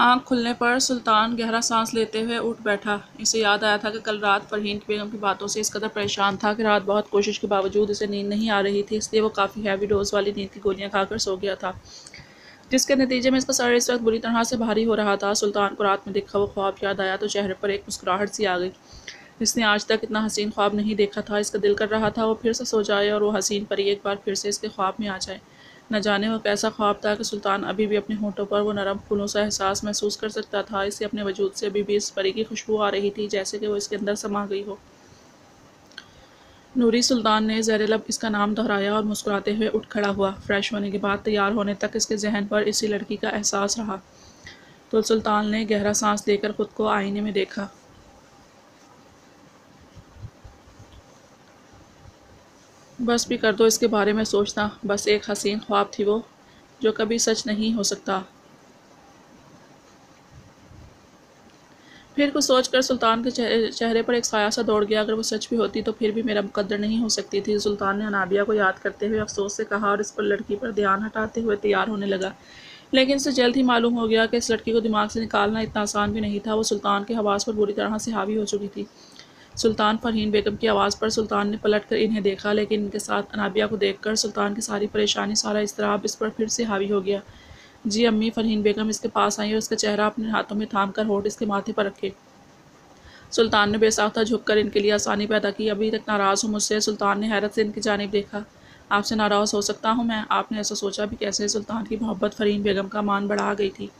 आँख खुलने पर सुल्तान गहरा सांस लेते हुए उठ बैठा। इसे याद आया था कि कल रात फरहीन बेगम की बातों से इस कदर परेशान था कि रात बहुत कोशिश के बावजूद इसे नींद नहीं आ रही थी, इसलिए वो काफ़ी हैवी डोज वाली नींद की गोलियां खाकर सो गया था, जिसके नतीजे में इसका सर इस वक्त बुरी तरह से भारी हो रहा था। सुल्तान को रात में देखा वो ख्वाब याद आया तो चेहरे पर एक मुस्कुराहट सी आ गई। इसने आज तक इतना हसीन ख्वाब नहीं देखा था। इसका दिल कर रहा था वो फिर से सो जाए और वो हसीन परी एक बार फिर से इसके ख्वाब में आ जाए। न जाने वो कैसा ख्वाब था कि सुल्तान अभी भी अपने होठों पर वो नरम फूलों सा एहसास महसूस कर सकता था। इसे अपने वजूद से अभी भी इस परी की खुशबू आ रही थी, जैसे कि वो इसके अंदर समा गई हो। नूरी सुल्तान ने ज़ेरे लब इसका नाम दोहराया और मुस्कुराते हुए उठ खड़ा हुआ। फ्रेश होने के बाद तैयार होने तक इसके जहन पर इसी लड़की का एहसास रहा। तो सुल्तान ने गहरा सांस लेकर खुद को आईने में देखा। बस भी कर दो इसके बारे में सोचना, बस एक हसीन ख्वाब थी वो, जो कभी सच नहीं हो सकता। फिर कुछ सोचकर सुल्तान के चेहरे पर एक साया सा दौड़ गया। अगर वो सच भी होती तो फिर भी मेरा मुकद्दर नहीं हो सकती थी। सुल्तान ने अनाबिया को याद करते हुए अफसोस से कहा और इस पर लड़की पर ध्यान हटाते हुए तैयार होने लगा। लेकिन इसे जल्द ही मालूम हो गया कि इस लड़की को दिमाग से निकालना इतना आसान भी नहीं था। वो सुल्तान के हवास पर बुरी तरह से हावी हो चुकी थी। सुल्तान फरहीन बेगम की आवाज़ पर सुल्तान ने पलट कर इन्हें देखा, लेकिन इनके साथ अनाबिया को देखकर सुल्तान की सारी परेशानी, सारा इज़्तिराब इस पर फिर से हावी हो गया। जी अम्मी, फरहीन बेगम इसके पास आई और इसका चेहरा अपने हाथों में थाम कर होठ इसके माथे पर रखे। सुल्तान ने बेसाख्ता झुककर इनके लिए आसानी पैदा की। अभी तक नाराज़ हूँ मुझसे। सुल्तान ने हैरत से इनकी जानिब देखा। आपसे नाराज़ हो सकता हूँ मैं? आपने ऐसा सोचा भी कैसे? सुल्तान की मोहब्बत फरहीन बेगम का मान बढ़ा गई थी।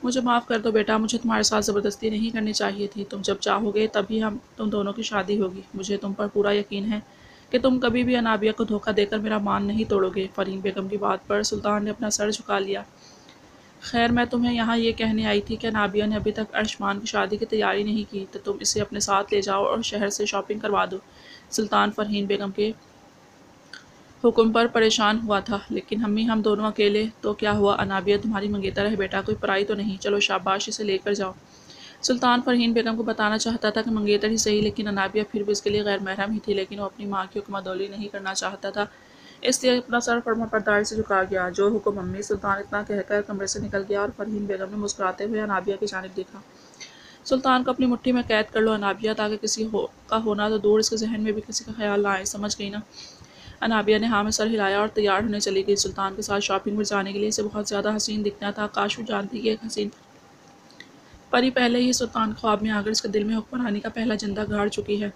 मुझे माफ़ कर दो बेटा, मुझे तुम्हारे साथ ज़बरदस्ती नहीं करनी चाहिए थी। तुम जब चाहोगे तभी तुम दोनों की शादी होगी। मुझे तुम पर पूरा यकीन है कि तुम कभी भी अनाबिया को धोखा देकर मेरा मान नहीं तोड़ोगे। फरहीन बेगम की बात पर सुल्तान ने अपना सर झुका लिया। खैर, मैं तुम्हें यहाँ ये कहने आई थी कि नाबिया ने अभी तक अर्शमान की शादी की तैयारी नहीं की, तो तुम इसे अपने साथ ले जाओ और शहर से शॉपिंग करवा दो। सुल्तान फरहीन बेगम के हुक्म पर परेशान हुआ था। लेकिन अम्मी, हम दोनों अकेले तो क्या हुआ? अनाबिया तुम्हारी मंगेतर है बेटा, कोई पराई तो नहीं। चलो शाबाश, इसे लेकर जाओ। सुल्तान फरहीन बेगम को बताना चाहता था कि मंगेतर ही सही, लेकिन अनाबिया फिर भी इसके लिए गैर महरम ही थी। लेकिन वो अपनी माँ की हुक्मदौली नहीं करना चाहता था, इसलिए अपना सर फरमा पर्दार से झुका गया। जो हुक्म अम्मी। सुल्तान इतना कहकर कमरे से निकल गया और फरहीन बेगम ने मुस्कुराते हुए अनाबिया की जानिब देखा। सुल्तान को अपनी मुट्ठी में कैद कर लो अनाबिया, ताकि किसी का होना तो दूर, इसके जहन में भी किसी का ख्याल ना आए। समझ गई ना? अनाबिया ने हाँ में सर हिलाया और तैयार होने चली गई। सुल्तान के साथ शॉपिंग पर जाने के लिए इसे बहुत ज़्यादा हसीन दिखना था। काश वो जानती कि एक हसीन परी पहले ही सुल्तान ख्वाब में आकर इसके दिल में हुक्मरानी का पहला झंडा गाड़ चुकी है।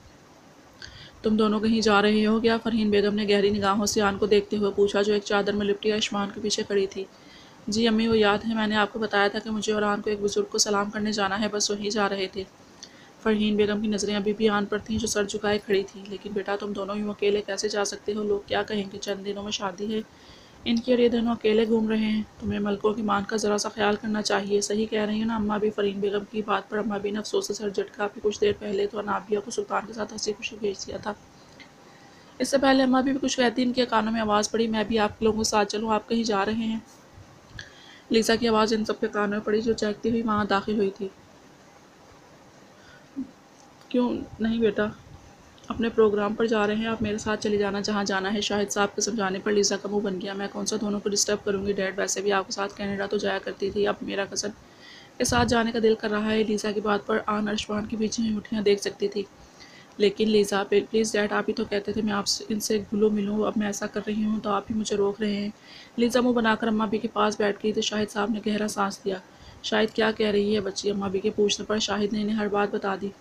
तुम दोनों कहीं जा रहे हो क्या? फरहीन बेगम ने गहरी निगाहों से आन को देखते हुए पूछा, जो एक चादर में लिपटी आयुष्मान के पीछे खड़ी थी। जी अम्मी, वो याद है, मैंने आपको बताया था कि मुझे और आन को एक बुजुर्ग को सलाम करने जाना है, बस वहीं जा रहे थे। फरहीन बेगम की नज़रें अभी भी आन पर थीं, जो सर झुकाए खड़ी थी। लेकिन बेटा, तुम दोनों यूँ अकेले कैसे जा सकते हो? लोग क्या कहेंगे? चंद दिनों में शादी है इनकी और ये दोनों अकेले घूम रहे हैं। तुम्हें मलकों की मान का ज़रा सा ख्याल करना चाहिए। सही कह रही है ना अम्मा भी? फरहीन बेगम की बात पर अम्मा भी ने अफसोस से सर झटका। अभी कुछ देर पहले तो अनाबिया को सुल्तान के साथ हंसी खुशी भेज दिया था। इससे पहले अम्मा भी कुछ कहती, इनके कानों में आवाज़ पड़ी, मैं भी आप लोगों के साथ चलूँ? आप कहीं जा रहे हैं? लीसा की आवाज़ इन सबके कानों में पड़ी, जो चहकती हुई वहाँ दाखिल हुई थी। क्यों नहीं बेटा, अपने प्रोग्राम पर जा रहे हैं, आप मेरे साथ चले जाना जहाँ जाना है। शाहिद साहब के समझाने पर लीसा का मुंह बन गया। मैं कौन सा दोनों को डिस्टर्ब करूँगी डैड, वैसे भी आपके साथ कनाडा तो जाया करती थी, अब मेरा कज़न के साथ जाने का दिल कर रहा है। लीसा की बात पर आन अर्शमान की पीछे मुठ्ठियाँ देख सकती थी। लेकिन लीसा, प्लीज़ डैड, आप ही तो कहते थे मैं आपसे इनसे घुलूँ मिलूँ, अब मैं ऐसा कर रही हूँ तो आप ही मुझे रोक रहे हैं। लीसा मुँह बनाकर अम्मा भी के पास बैठ गई तो शाहिद साहब ने गहरा सांस लिया। शाहिद, क्या कह रही है बच्ची? अम्मा भी के पूछने पर शाहिद ने इन्हें हर बात बता दी।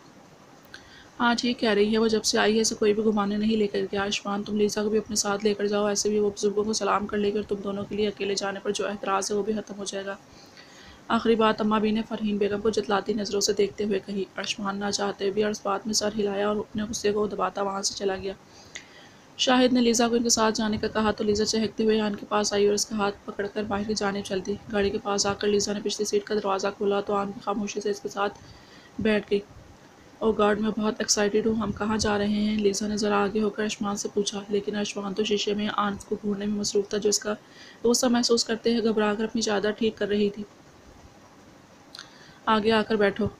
हाँ ठीक कह रही है, वो जब से आई है इसे कोई भी घुमाने नहीं लेकर गया। आयुष्मान, तुम लीसा को भी अपने साथ लेकर जाओ, ऐसे भी वो बुजुर्गों को सलाम कर लेगी और तुम दोनों के लिए अकेले जाने पर जो एतराज़ है वो भी ख़त्म हो जाएगा। आखिरी बात अम्मा भी ने फरहीन बेगम को जतलाती नज़रों से देखते हुए कही। आयुष्मान ना चाहते भी और इस बात में सर हिलाया और अपने गुस्से को दबाता वहाँ से चला गया। शाहिद ने लीसा को इनके साथ जाने का कहा तो लीसा चहकते हुए आन के पास आई और इसका हाथ पकड़कर बाहर की जाने चल दी। गाड़ी के पास आकर लीसा ने पिछली सीट का दरवाज़ा खोला तो आन खामोशी से इसके साथ बैठ गई। ओ गॉड, मैं बहुत एक्साइटेड हूँ। हम कहाँ जा रहे हैं? लीसा ने ज़रा आगे होकर आयुष्मान से पूछा। लेकिन आयुष्मान तो शीशे में आन को घूरने में मसरूफ़ था, जो इसका गुस्सा महसूस करते हुए घबरा कर अपनी चादर ठीक कर रही थी। आगे आकर बैठो।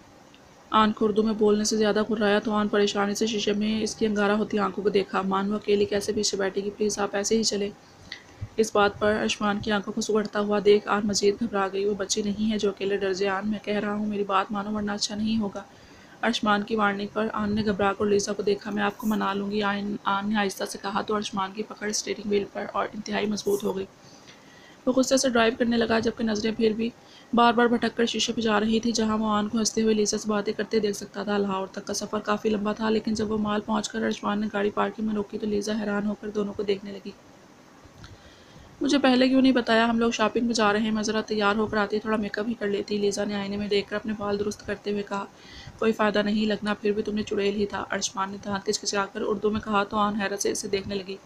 आन को उर्दू में बोलने से ज़्यादा घुर्राया तो आन परेशानी से शीशे में इसकी अंगारा होती आंखों को देखा। मान वो अकेली कैसे पीछे बैठेगी? प्लीज़ आप ऐसे ही चले। इस बात पर अर्शमान की आंखों को सुगड़ता हुआ देख आन मजीद घबरा गई। वो बच्ची नहीं है जो अकेले डर जाए। आन, मैं कह रहा हूँ मेरी बात मानो वरना अच्छा नहीं होगा। अर्शमान की वार्निंग पर आन ने घबरा कर लीज़ा को देखा। मैं आपको मना लूँगी, आन ने आहिस्ता से कहा तो अर्शमान की पकड़ स्टीयरिंग व्हील पर और इंतहाई मजबूत हो गई। वो गुस्से से ड्राइव करने लगा, जबकि नज़रें फिर भी बार बार भटक कर शीशे पर जा रही थी जहाँ वो आन को हंसते हुए लीज़ा से बातें करते देख सकता था। लाहौर तक का सफ़र काफ़ी लंबा था, लेकिन जब वो माल पहुँच कर अर्शमान ने गाड़ी पार्किंग में रोकी तो लीज़ा हैरान होकर दोनों को देखने लगी। मुझे पहले क्यों नहीं बताया? हम लोग शॉपिंग में जा रहे हैं, मैं ज़रा तैयार होकर आती, थोड़ा मेकअप भी कर लेती। लीज़ा ने आईने में देखकर अपने बाल दुरुस्त करते हुए कहा। कोई फ़ायदा नहीं, लगना फिर भी तुमने चुड़ैल ही था। अर्शमान ने दांत किचकिचाकर उर्दू में कहा तो आन हैरत से इसे देखने लगी।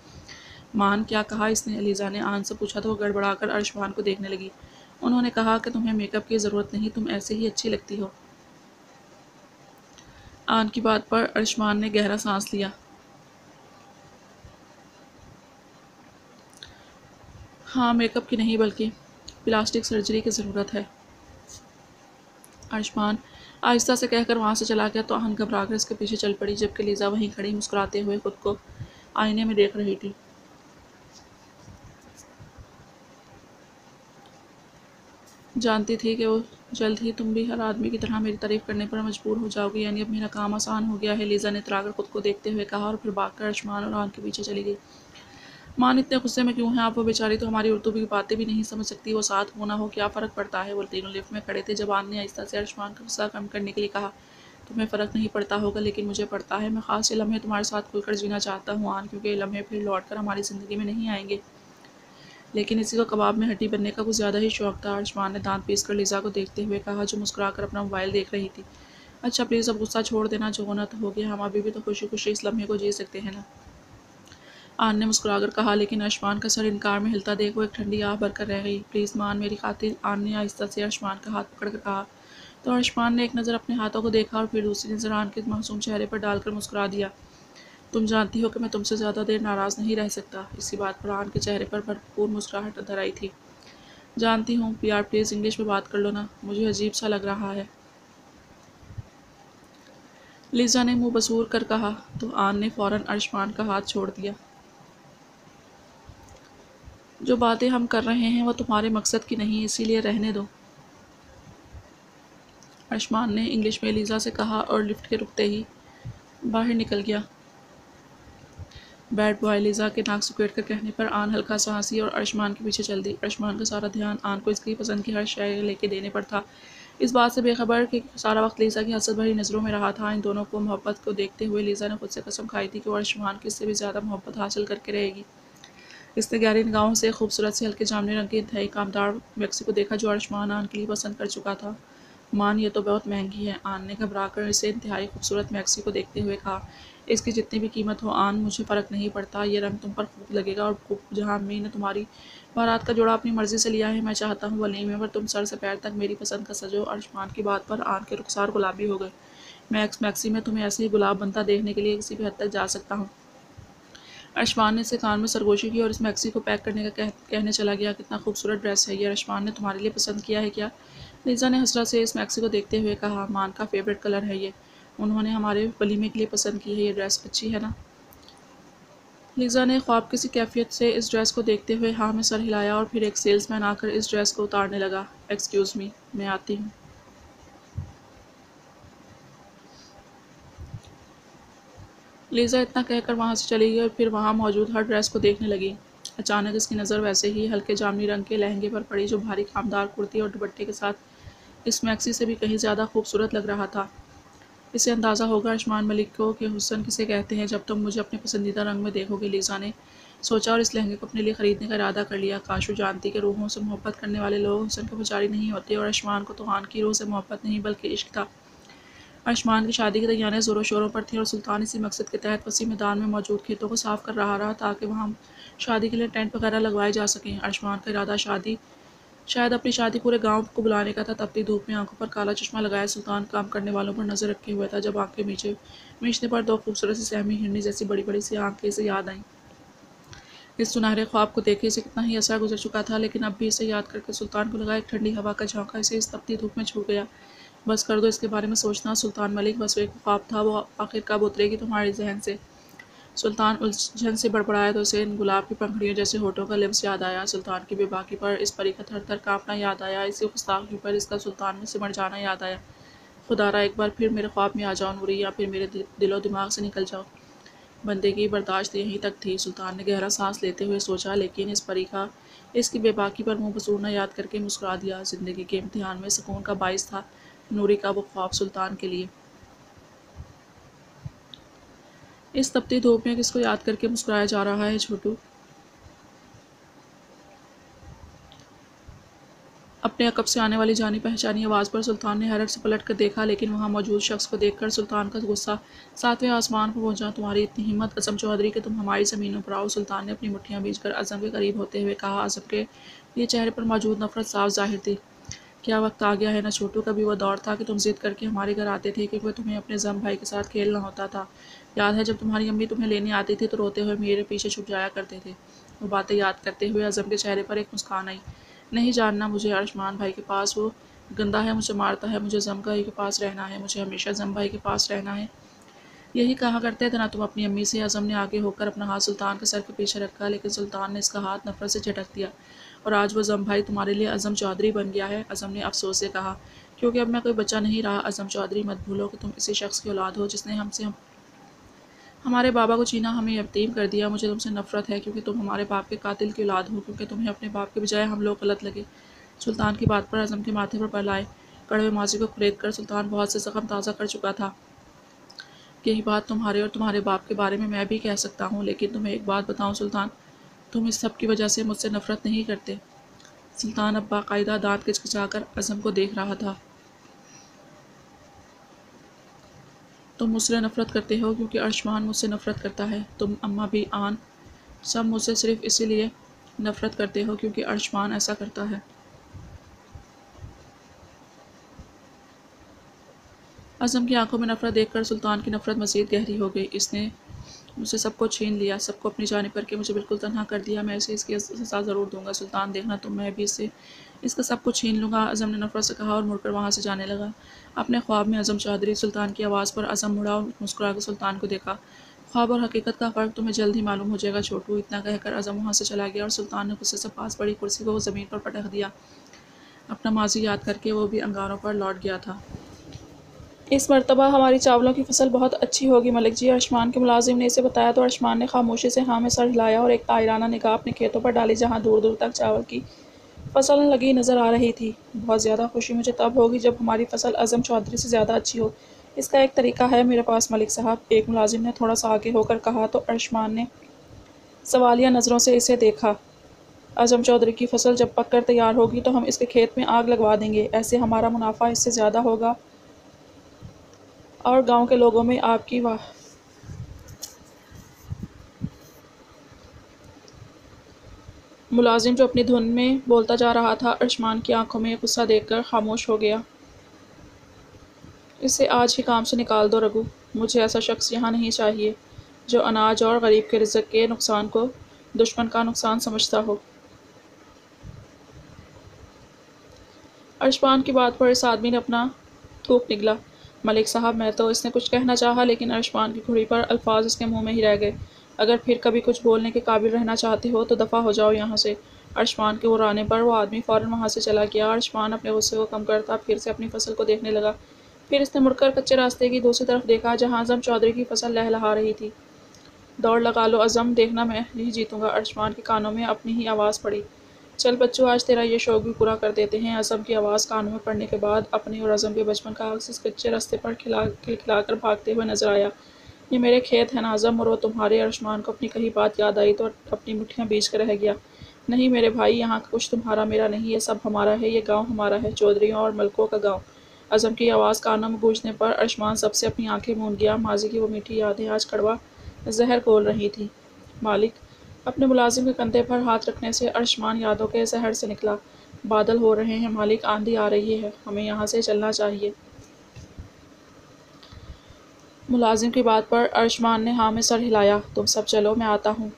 मान, क्या कहा इसने? लीज़ा ने आन से पूछा तो वो गड़बड़ाकर अर्शमान को देखने लगी। उन्होंने कहा कि तुम्हें मेकअप की ज़रूरत नहीं, तुम ऐसे ही अच्छी लगती हो। आन की बात पर अर्शमान ने गहरा सांस लिया। हाँ, मेकअप की नहीं बल्कि प्लास्टिक सर्जरी की ज़रूरत है। अर्शमान आहिस्ता से कहकर वहाँ से चला गया तो आन घबराकर इसके पीछे चल पड़ी, जबकि लीज़ा वहीं खड़ी मुस्कुराते हुए खुद को आईने में देख रही थी। जानती थी कि वो जल्द ही तुम भी हर आदमी की तरह मेरी तारीफ करने पर मजबूर हो जाओगी, यानी अब मेरा काम आसान हो गया है। लीज़ा ने इतराकर खुद को देखते हुए कहा और फिर भागकर अर्शमान और आन के पीछे चली गई। मान, इतने गुस्से में क्यों हैं आप? वो बेचारी तो हमारी उर्दू की बातें भी नहीं समझ सकती, वो साथ हो ना हो क्या फ़र्क पड़ता है? वो तीनों लिफ्ट में खड़े थे जब आन ने आहिस्ता से अर्शमान का गुस्सा कम करने के लिए कहा। तुम्हें फ़र्क नहीं पड़ता होगा, लेकिन मुझे पड़ता है। मैं ख़ास ये लम्हे तुम्हारे साथ खुलकर जीना चाहता हूँ आन, क्योंकि ये लम्हे फिर लौट कर हमारी ज़िंदगी में नहीं आएंगे। लेकिन इसी को कबाब में हड्डी बनने का कुछ ज़्यादा ही शौक था। अर्शमान ने दांत पीस कर लीज़ा को देखते हुए कहा, जो मुस्कुराकर अपना मोबाइल देख रही थी। अच्छा प्लीज़ अब गुस्सा छोड़ देना, जो होना तो हो गया, हम अभी भी तो खुशी खुशी इस लम्हे को जी सकते हैं ना। आन ने मुस्कुराकर कहा, लेकिन अर्शमान का सर इनकार में हिलता देख वो एक ठंडी आह भरकर रह गई। प्लीज़ मान, मेरी खातिर, आन ने आहिस्ता से अर्शमान का हाथ पकड़कर कहा। तो अर्शमान ने एक नज़र अपने हाथों को देखा और फिर दूसरी नज़र आन के मासूम चेहरे पर डालकर मुस्कुरा दिया। तुम जानती हो कि मैं तुमसे ज़्यादा देर नाराज़ नहीं रह सकता। इसी बात पर आन के चेहरे पर भरपूर मुस्कुराहट अंदर आई थी। जानती हूँ, यार प्लीज़ इंग्लिश में बात कर लो ना, मुझे अजीब सा लग रहा है। लीज़ा ने मुंह बसूर कर कहा तो आन ने फ़ौरन अर्शमान का हाथ छोड़ दिया। जो बातें हम कर रहे हैं वो तुम्हारे मकसद की नहीं, इसीलिए रहने दो। अर्शमान ने इंग्लिश में लीज़ा से कहा और लिफ्ट के रुकते ही बाहर निकल गया। बैड बॉय, लीज़ा के नाक सुकेट कर कहने पर आन हल्का सा हंसी और अर्शमान के पीछे चल दी। अर्शमान का सारा ध्यान आन को इसकी पसंद की हर शय लेके देने पर था, इस बात से बेखबर कि सारा वक्त लीज़ा की हसरत भरी नज़रों में रहा था। इन दोनों को मोहब्बत को देखते हुए लीज़ा ने खुद से कसम खाई थी कि वो अर्शमान की इससे भी ज़्यादा मोहब्बत हासिल करके रहेगी। इसने गहरी निगाहों से खूबसूरत से हल्के जामुनी रंग की इंतहाई कामदार मैक्सी को देखा जो अर्शमान आन के लिए पसंद कर चुका था। मान, ये तो बहुत महंगी है। आन ने घबराकर इसे इंतहाई खूबसूरत मैक्सी को देखते हुए कहा। इसकी जितनी भी कीमत हो आन, मुझे फ़र्क नहीं पड़ता, ये रंग तुम पर खूब लगेगा। और जहाँ अम्मी ने तुम्हारी बारात का जोड़ा अपनी मर्ज़ी से लिया है, मैं चाहता हूँ वलीमे पर तुम सर से पैर तक मेरी पसंद का सजो। अर्शमान की बात पर आन के रुखसार गुलाबी हो गए। मैं मैक्सी में तुम्हें ऐसे ही गुलाब बनता देखने के लिए किसी भी हद तक जा सकता हूँ। अर्शमान ने इसे कान में सरगोशी की और इस मैक्सी को पैक करने का कहने चला गया। कितना खूबसूरत ड्रेस है ये, अर्शमान ने तुम्हारे लिए पसंद किया है क्या? लीज़ा ने हसरत से इस मैक्सी को देखते हुए कहा। मान का फेवरेट कलर है ये, उन्होंने हमारे वलीमे के लिए पसंद की है। ये ड्रेस अच्छी है ना? लीज़ा ने ख्वाब किसी कैफियत से इस ड्रेस को देखते हुए हाँ में सर हिलाया और फिर एक सेल्समैन आकर इस ड्रेस को उतारने लगा। एक्सक्यूज़ मी, मैं आती हूँ। लीज़ा इतना कहकर वहाँ से चली गई और फिर वहाँ मौजूद हर ड्रेस को देखने लगी। अचानक इसकी नज़र वैसे ही हल्के जामुनी रंग के लहंगे पर पड़ी जो भारी खामदार कुर्ती और दुपट्टे के साथ इस मैक्सी से भी कहीं ज़्यादा खूबसूरत लग रहा था। इसे अंदाज़ा होगा अर्शमान मलिक को कि हुस्न किसे कहते हैं जब तुम मुझे अपने पसंदीदा रंग में देखोगे, लीज़ा ने सोचा और इस लहंगे को अपने लिए ख़रीदने का इरादा कर लिया। काश वो जानती कि रूहों से मोहब्बत करने वाले लोग हुस्न के पुजारी नहीं होते, और अर्शमान को तो आन की रूह से मोहब्बत नहीं बल्कि इश्क था। अर्शमान की शादी की तैयारियां ज़ोरों शोरों पर थीं और सुल्तान इसी मकसद के तहत वसी मैदान में मौजूद खेतों को साफ कर रहा ताकि वहाँ शादी के लिए टेंट वगैरह लगवाए जा सकें। अर्शमान का इरादा शायद अपनी शादी पूरे गांव को बुलाने का था। तपती धूप में आंखों पर काला चश्मा लगाए सुल्तान काम करने वालों पर नज़र रखे हुए था जब आंखें मीचने पर दो खूबसूरत सी सहमी हिरनी जैसी बड़ी बड़ी सी आंखें इसे याद आईं। इस सुनहरे ख्वाब को देखे इसे कितना ही अरसा गुजर चुका था, लेकिन अब भी इसे याद करके सुल्तान को लगा एक ठंडी हवा का झोंका इसे इस तपती धूप में छू गया। बस कर दो इसके बारे में सोचना सुल्तान मलिक, बस वो एक ख्वाब था, वो आखिर कब उतरेगी तुम्हारे जहन से? सुल्तान उलझन से बड़बड़ाया तो उसे इन गुलाब की पंखुड़ियों जैसे होठों का लफ्ज़ याद आया। सुल्तान की बेबाकी पर इस परी का थर थर काँपना याद आया। इसी गुस्ताखी पर इसका सुल्तान में सिमट जाना याद आया। खुदारा एक बार फिर मेरे ख्वाब में आ जाओ नूरी, या फिर मेरे दिलो दिमाग से निकल जाओ। बंदे की बर्दाश्त यहीं तक थी। सुल्तान ने गहरा सांस लेते हुए सोचा, लेकिन इस परी का इसकी बेबाकी पर मुंह बसूरना याद करके मुस्कुरा दिया। जिंदगी के इम्तिहान में सुकून का बाइस था नूरी का वो ख्वाब सुल्तान के लिए। इस तपती धूप में किसको याद करके मुस्कुराया जा रहा है छोटू? अपने अकब से आने वाली जानी पहचानी आवाज़ पर सुल्तान ने हैरत से पलट कर देखा, लेकिन वहाँ मौजूद शख्स को देखकर सुल्तान का गुस्सा सातवें आसमान पर पहुंचा। तुम्हारी इतनी हिम्मत अज़म चौधरी कि तुम हमारी ज़मीनों पर आओ? सुल्तान ने अपनी मुट्ठियाँ बींचकर अज़म के करीब होते हुए कहा। अज़म के लिए चेहरे पर मौजूद नफरत साफ जाहिर थी। क्या वक्त आ गया है ना छोटू? कभी वो दौर था कि तुम जिद करके हमारे घर आते थे क्योंकि तुम्हें अपने ज़म भाई के साथ खेलना होता था। याद है जब तुम्हारी अम्मी तुम्हें लेने आती थी तो रोते हुए मेरे पीछे छुप जाया करते थे? वो बातें याद करते हुए अज़म के चेहरे पर एक मुस्कान आई। नहीं जानना मुझे अर्शमान भाई के पास, वो गंदा है, मुझे मारता है, मुझे जम भाई के पास रहना है, मुझे हमेशा जम भाई के पास रहना है। यही कहा करते थे ना तुम अपनी अम्मी से? अज़म ने आगे होकर अपना हाथ सुल्तान के सर के पीछे रखा, लेकिन सुल्तान ने इसका हाथ नफरत से झटक दिया। और आज वो जम भाई तुम्हारे लिए अज़म चौधरी बन गया है? अज़म ने अफसोस से कहा। क्योंकि अब मैं कोई बच्चा नहीं रहा अज़म चौधरी। मत भूलो कि तुम इसी शख्स की औलाद हो जिसने हमारे बाबा को चीना, हमें यतीम कर दिया। मुझे तुमसे नफरत है क्योंकि तुम हमारे बाप के कातिल की औलाद हो, क्योंकि तुम्हें अपने बाप के बजाय हम लोग गलत लगे। सुल्तान की बात पर अज़म के माथे पर बल आए। कड़वे माजी को कुरेद कर सुल्तान बहुत से ज़ख्म ताज़ा कर चुका था। यही बात तुम्हारे और तुम्हारे बाप के बारे में मैं भी कह सकता हूँ, लेकिन तुम्हें एक बात बताऊँ सुल्तान, तुम इस सब की वजह से मुझसे नफरत नहीं करते। सुल्तान अब बाकायदा दांत किचकिचाकर अज़म को देख रहा था। तुम मुझसे नफरत करते हो क्योंकि अर्शमान मुझसे नफरत करता है। तुम, अम्मा भी, आन, सब मुझसे सिर्फ इसीलिए नफरत करते हो क्योंकि अर्शमान ऐसा करता है। अज़म की आंखों में नफरत देखकर सुल्तान की नफरत मज़ीद गहरी हो गई। इसने मुझसे सब कुछ छीन लिया, सबको अपनी जानिब करके मुझे बिल्कुल तन्हा कर दिया। मैं इसे इसकी सज़ा ज़रूर दूंगा। सुल्तान देखना तुम, मैं भी इसका सब कुछ छीन लूँगा। अज़म ने नफरत से कहा और मुड़कर वहाँ से जाने लगा। अपने ख्वाब में अज़म चौधरी। सुल्तान की आवाज़ पर अज़म मुड़ा और मुस्कुरा कर सुल्तान को देखा। ख्वाब और हकीकत का फ़र्क तुम्हें जल्द ही मालूम हो जाएगा छोटू। इतना कहकर अज़म वहाँ से चला गया और सुल्तान ने गुस्से से पास पड़ी कुर्सी को ज़मीन पर पटक दिया। अपना माजी याद करके वो भी अंगारों पर लौट गया था। इस मरतबा हमारी चावलों की फसल बहुत अच्छी होगी मलिक जी, अर्शमान के मुलाजिम ने इसे बताया। तो अर्शमान ने खामोशी से हाँ में सर हिलाया और एक तायराना निगाह अपने खेतों पर डाली जहाँ दूर दूर तक चावल की फसल लगी नज़र आ रही थी। बहुत ज़्यादा खुशी मुझे तब होगी जब हमारी फसल अज़म चौधरी से ज़्यादा अच्छी हो। इसका एक तरीका है मेरे पास मलिक साहब, एक मुलाजिम ने थोड़ा सा आगे होकर कहा। तो अर्शमान ने सवालिया नज़रों से इसे देखा। अज़म चौधरी की फसल जब पक कर तैयार होगी तो हम इसके खेत में आग लगवा देंगे। ऐसे हमारा मुनाफा इससे ज़्यादा होगा और गांव के लोगों में आपकी वाह। मुलाजिम जो अपनी धुन में बोलता जा रहा था, अर्शमान की आंखों में गुस्सा देखकर खामोश हो गया। इसे आज ही काम से निकाल दो रघु। मुझे ऐसा शख्स यहाँ नहीं चाहिए जो अनाज और गरीब के रिज़्क़ के नुकसान को दुश्मन का नुकसान समझता हो। अर्शमान की बात पर इस आदमी ने अपना थूक निगला। मलिक साहब, मैं तो इसने कुछ कहना चाहा, लेकिन अर्शमान की घुड़ी पर अल्फाज इसके मुंह में ही रह गए। अगर फिर कभी कुछ बोलने के काबिल रहना चाहते हो तो दफ़ा हो जाओ यहाँ से। अर्शमान के उड़ाने पर वो आदमी फ़ौरन वहाँ से चला गया। अर्शमान अपने गुस्से को कम करता फिर से अपनी फसल को देखने लगा। फिर इसने मुड़कर कच्चे रास्ते की दूसरी तरफ देखा जहाँ अज़म चौधरी की फसल लहलहा रही थी। दौड़ लगा लो अज़म, देखना मैं नहीं जीतूंगा। अर्शमान के कानों में अपनी ही आवाज़ पड़ी। चल बच्चों, आज तेरा ये शौक भी पूरा कर देते हैं। अज़म की आवाज़ कानों में पड़ने के बाद अपने और अज़म के बचपन का अक्स इस कच्चे रास्ते पर खिलखिलाकर भागते हुए नजर आया। ये मेरे खेत हैं ना अज़म, और वो तुम्हारे। अर्शमान को अपनी कही बात याद आई तो अपनी मुट्ठियाँ बीच कर रह गया। नहीं मेरे भाई, यहाँ का कुछ तुम्हारा मेरा नहीं, ये सब हमारा है। ये गाँव हमारा है, चौधरियों और मलकों का गाँव। अज़म की आवाज़ कानों में गूंजने पर अर्शमान सबसे अपनी आंखें मूंद गया। माजी की वो मीठी यादें आज कड़वा जहर घोल रही थी। मालिक, अपने मुलाजिम के कंधे पर हाथ रखने से अर्शमान यादों के जहर से निकला। बादल हो रहे हैं मालिक, आंधी आ रही है, हमें यहाँ से चलना चाहिए। मुलाजिम की बात पर अर्शमान ने हाँ में सर हिलाया। तुम सब चलो, मैं आता हूँ।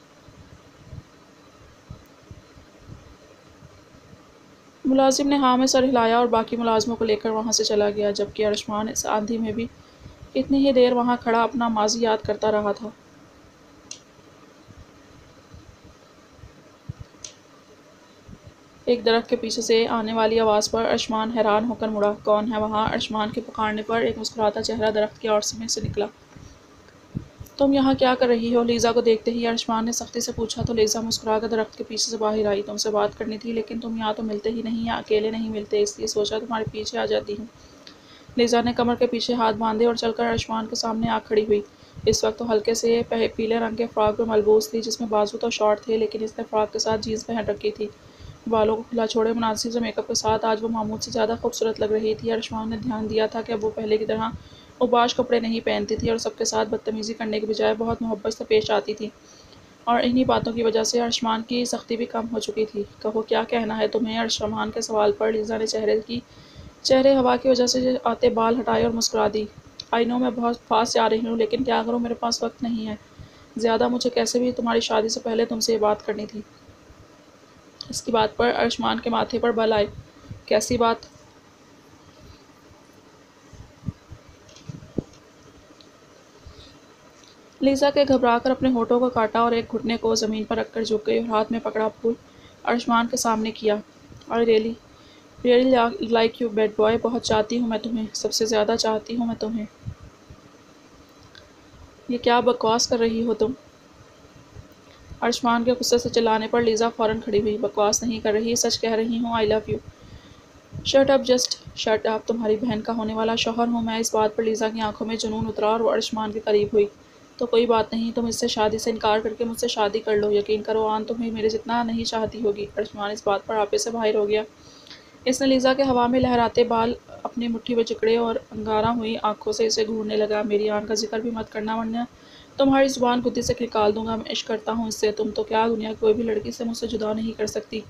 मुलाजिम ने हाँ में सर हिलाया और बाकी मुलाजिमों को लेकर वहाँ से चला गया, जबकि अर्शमान इस आंधी में भी इतनी ही देर वहाँ खड़ा अपना माजी याद करता रहा था। एक दरख्त के पीछे से आने वाली आवाज़ पर अर्शमान हैरान होकर मुड़ा। कौन है वहाँ? अर्शमान के पुकारने पर एक मुस्कुराता चेहरा दरख्त की ओर से निकला। तुम यहाँ क्या कर रही हो? लीज़ा को देखते ही अर्शमान ने सख्ती से पूछा तो लीज़ा मुस्कुराकर दरख्त के पीछे से बाहर आई। तुमसे बात करनी थी, लेकिन तुम यहाँ तो मिलते ही नहीं, या अकेले नहीं मिलते, इसलिए सोचा तुम्हारे पीछे आ जाती हूँ। लीज़ा ने कमर के पीछे हाथ बांधे और चलकर अर्शमान के सामने आ खड़ी हुई। इस वक्त तो हल्के से पीले रंग के फ्रॉक में मलबूस थी, जिसमें बाजू तो शॉर्ट थे, लेकिन इसने फ्रॉक के साथ जीन्स पहन रखी थी। बालों को खुला छोड़े मुनासिब से मेकअप के साथ आज वो मामूल से ज़्यादा खूबसूरत लग रही थी। अर्शमान ने ध्यान दिया था कि अब वो पहले की तरह उबाश कपड़े नहीं पहनती थी और सबके साथ बदतमीज़ी करने के बजाय बहुत मोहब्बत से पेश आती थी, और इन्हीं बातों की वजह से अर्शमान की सख्ती भी कम हो चुकी थी। कहो क्या कहना है तुम्हें? अर्शमान के सवाल पर लीज़ा ने चेहरे हवा की वजह से आते बाल हटाए और मुस्कुरा दी। आई नो मैं बहुत फास्ट जा रही हूँ, लेकिन क्या करूँ, मेरे पास वक्त नहीं है ज़्यादा। मुझे कैसे भी तुम्हारी शादी से पहले तुमसे ये बात करनी थी। इसकी बात पर अर्शमान के माथे पर बल आए। कैसी बात? लीज़ा के घबराकर अपने होठों को काटा और एक घुटने को ज़मीन पर रखकर झुक गई और हाथ में पकड़ा फूल अर्शमान के सामने किया। I really like you bad boy. बहुत चाहती हूँ मैं तुम्हें, सबसे ज़्यादा चाहती हूँ मैं तुम्हें। ये क्या बकवास कर रही हो तुम? अर्शमान के गुस्से से चिल्लाने पर लीज़ा फ़ौरन खड़ी हुई। बकवास नहीं कर रही, सच कह रही हूँ। I love you. Shut up, just shut up. तुम्हारी बहन का होने वाला शौहर हूँ मैं। इस बात पर लीज़ा की आंखों में जुनून उतरा और वो अर्शमान के करीब हुई। तो कोई बात नहीं, तुम इससे शादी से इनकार करके मुझसे शादी कर लो। यकीन करो, आन तुम्हें मेरे जितना नहीं चाहती होगी। अर्शमान इस बात पर आपे से बाहर हो गया। इसने लीज़ा के हवा में लहराते बाल अपनी मुट्ठी में जकड़े और अंगारा हुई आंखों से इसे घूरने लगा। मेरी आन का जिक्र भी मत करना, वरना तुम्हारी ज़ुबान गुद्दी से निकाल दूंगा। मैं इश्क करता हूँ इससे। तुम तो क्या दुनिया की कोई भी लड़की से मुझसे जुदा नहीं कर सकती।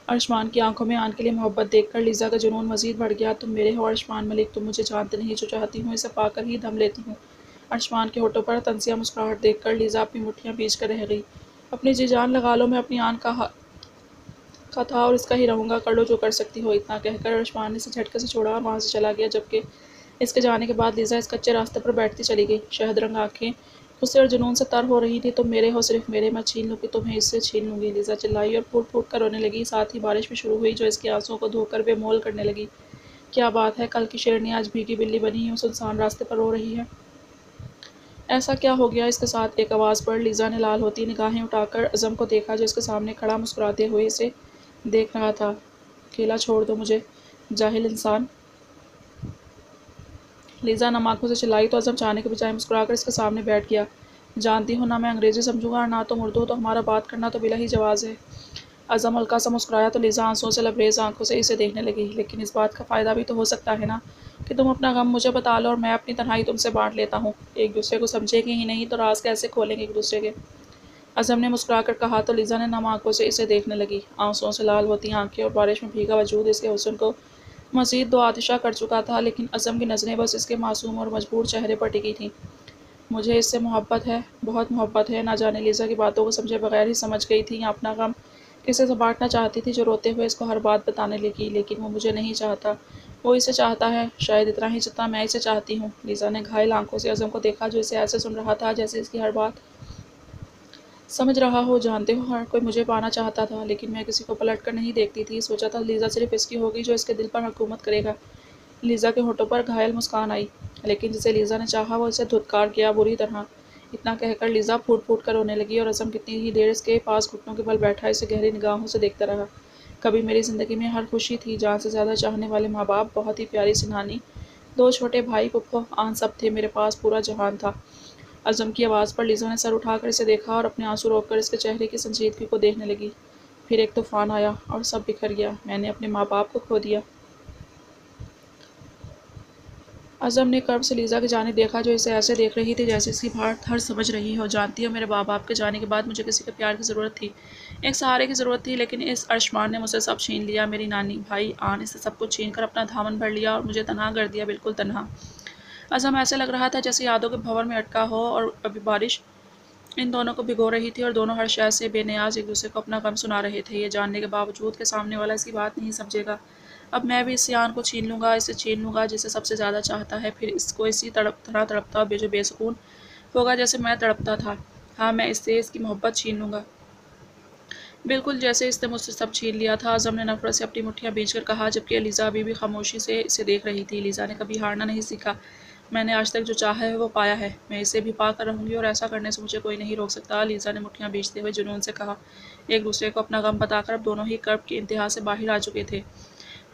अर्शमान की आंखों में आन के लिए मोहब्बत देखकर लीज़ा का जुनून मजीद बढ़ गया। तुम मेरे हो अर्शमान मलिक, तुम मुझे जानते नहीं, जो चाहती हूँ इसे पाकर ही दम लेती हूँ। अर्शमान के होठों पर तंसिया मुस्कुराहट देखकर लीज़ा अपनी मुट्ठियाँ बीच कर रह गई। अपनी जी जान लगा लो, मैं अपनी आन का था और इसका ही रहूँगा। कर लो जो कर सकती हो। इतना कहकर अर्शमान ने इसे झटके से छोड़ा और वहाँ से चला गया। जबकि इसके जाने के बाद लीज़ा इस कच्चे रास्ते पर बैठती चली गई। शहद रंग आँखें गुस्से और जुनून से तर हो रही थी। तुम मेरे हो, सिर्फ मेरे। मैं छीन लूँगी तुम्हें, इससे छीन लूँगी। लीज़ा चिल्लाई और फूट फूट कर रोने लगी। साथ ही बारिश भी शुरू हुई, जो इसके आंसुओं को धोकर बेमोल करने लगी। क्या बात है, कल की शेरनी आज भीगी बिल्ली बनी है, सुनसान रास्ते पर रो रही है। ऐसा क्या हो गया इसके साथ? एक आवाज़ पर लीज़ा ने लाल होती निगाहें उठाकर अज़म को देखा, जो इसके सामने खड़ा मुस्कुराते हुए इसे देख रहा था। अकेला छोड़ दो मुझे, जाहिल इंसान। लीज़ा नम आँखों से चिल्लाई तो अज़म चाहने के बजाय मुस्कुराकर इसके सामने बैठ गया। जानती हो ना, मैं अंग्रेज़ी समझूंगा और ना तुम उर्दू, तो हमारा बात करना तो बिला ही जवाज़ है। अज़म हल्का सा मुस्कुराया तो लीज़ा आंसुओं से लबरेज आंखों से इसे देखने लगी। लेकिन इस बात का फ़ायदा भी तो हो सकता है ना, कि तुम अपना गम मुझे बता लो और मैं अपनी तन्हाई तुमसे बांट लेता हूँ। एक दूसरे को समझेंगे ही नहीं तो राज कैसे खोलेंगे एक दूसरे के? अज़म ने मुस्कुराकर कहा तो लीज़ा ने नम आँखों से इसे देखने लगी। आंसुओं से लाल होती आंखें और बारिश में भीगा वजूद इसके हुस्न को मज़ीद दो आतिशा कर चुका था, लेकिन अज़म की नज़रें बस इसके मासूम और मजबूर चेहरे पर टिकी थीं। मुझे इससे मोहब्बत है, बहुत मोहब्बत है। ना जाने लीज़ा की बातों को समझे बगैर ही समझ गई थी या अपना गम किसी से बांटना चाहती थी, जो रोते हुए इसको हर बात बताने लगी। लेकिन वो मुझे नहीं चाहता, वो इसे चाहता है, शायद इतना ही जितना मैं इसे चाहती हूँ। लीज़ा ने घायल आंखों से अज़म को देखा, जो इसे ऐसे सुन रहा था जैसे इसकी हर बात समझ रहा हो। जानते हो, हर कोई मुझे पाना चाहता था, लेकिन मैं किसी को पलट कर नहीं देखती थी। सोचा था लीज़ा सिर्फ इसकी होगी, जो इसके दिल पर हुकूमत करेगा। लीज़ा के होठों पर घायल मुस्कान आई, लेकिन जिसे लीज़ा ने चाहा वो इसे धुतकार गया बुरी तरह। इतना कहकर लीज़ा फूट फूट कर रोने लगी और अज़म कितनी ही देर इसके पास घुटनों के बल बैठा इसे गहरी निगाहों से देखता रहा। कभी मेरी ज़िंदगी में हर खुशी थी, जान से ज़्यादा चाहने वाले माँ बाप, बहुत ही प्यारी सी नानी, दो छोटे भाई, फुफ्फो, आन सब थे। मेरे पास पूरा जहान था। अज़म की आवाज़ पर लीज़ा ने सर उठाकर इसे देखा और अपने आंसू रोककर इसके चेहरे की संजीदगी को देखने लगी। फिर एक तूफ़ान आया और सब बिखर गया। मैंने अपने माँ बाप को खो दिया। अज़म ने कर्ब से लीज़ा की जानिब देखा, जो इसे ऐसे देख रही थी जैसे इसकी बात हर समझ रही हो। जानती हो, मेरे माँ बाप के जाने के बाद मुझे किसी के प्यार की ज़रूरत थी, एक सहारे की ज़रूरत थी, लेकिन इस अर्शमान ने मुझसे सब छीन लिया। मेरी नानी, भाई, आन, इससे सब कुछ छीन कर अपना दामन भर लिया और मुझे तनहा कर दिया, बिल्कुल तनहा। अज़म ऐसे लग रहा था जैसे यादों के भंवर में अटका हो और अभी बारिश इन दोनों को भिगो रही थी और दोनों हर शय से बेनियाज एक दूसरे को अपना गम सुना रहे थे, ये जानने के बावजूद कि सामने वाला इसकी बात नहीं समझेगा। अब मैं भी इस यान को छीन लूँगा, इसे छीन लूँगा जिसे सबसे ज़्यादा चाहता है, फिर इसको इसी तरह तड़पता जो बेसुकून होगा जैसे मैं तड़पता था। हाँ, मैं इससे इसकी मोहब्बत छीन लूँगा। बिल्कुल जैसे इसने मुझसे सब छीन लिया था। आज़म ने नफ़रत से अपनी मुट्ठियाँ भींचकर कहा, जबकि एलिज़ा अभी भी खामोशी से इसे देख रही थी। एलिज़ा ने कभी हारना नहीं सीखा। मैंने आज तक जो चाहा है वो पाया है। मैं इसे भी पाकर रहूँगी और ऐसा करने से मुझे कोई नहीं रोक सकता। एलिज़ा ने मुट्ठियाँ भींचते हुए जुनून से कहा। एक दूसरे को अपना गम बताकर अब दोनों ही कर्ब की इंतहा से बाहर आ चुके थे।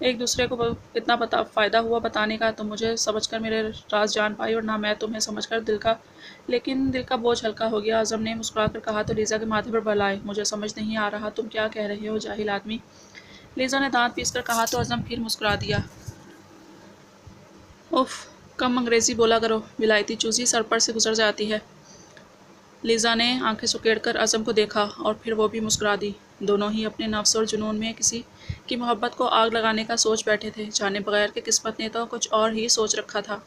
एक दूसरे को कितना फ़ायदा हुआ बताने का। तुम मुझे समझकर मेरे राज जान पाई और ना मैं तुम्हें समझकर दिल का बोझ हल्का हो गया। आज़म ने मुस्कुराकर कहा तो लीज़ा के माथे पर बल आए। मुझे समझ नहीं आ रहा तुम क्या कह रहे हो जाहिल आदमी। लीज़ा ने दांत पीसकर कहा तो आज़म फिर मुस्कुरा दिया। उफ, कम अंग्रेज़ी बोला करो, विलायती चूज़ी सर पर से गुजर जाती है। लीज़ा ने आंखें सुकेड़कर आज़म को देखा और फिर वो भी मुस्कुरा दी। दोनों ही अपने नफ्स और जुनून में किसी की मोहब्बत को आग लगाने का सोच बैठे थे, जाने बगैर कि किस्मत ने तो कुछ और ही सोच रखा था।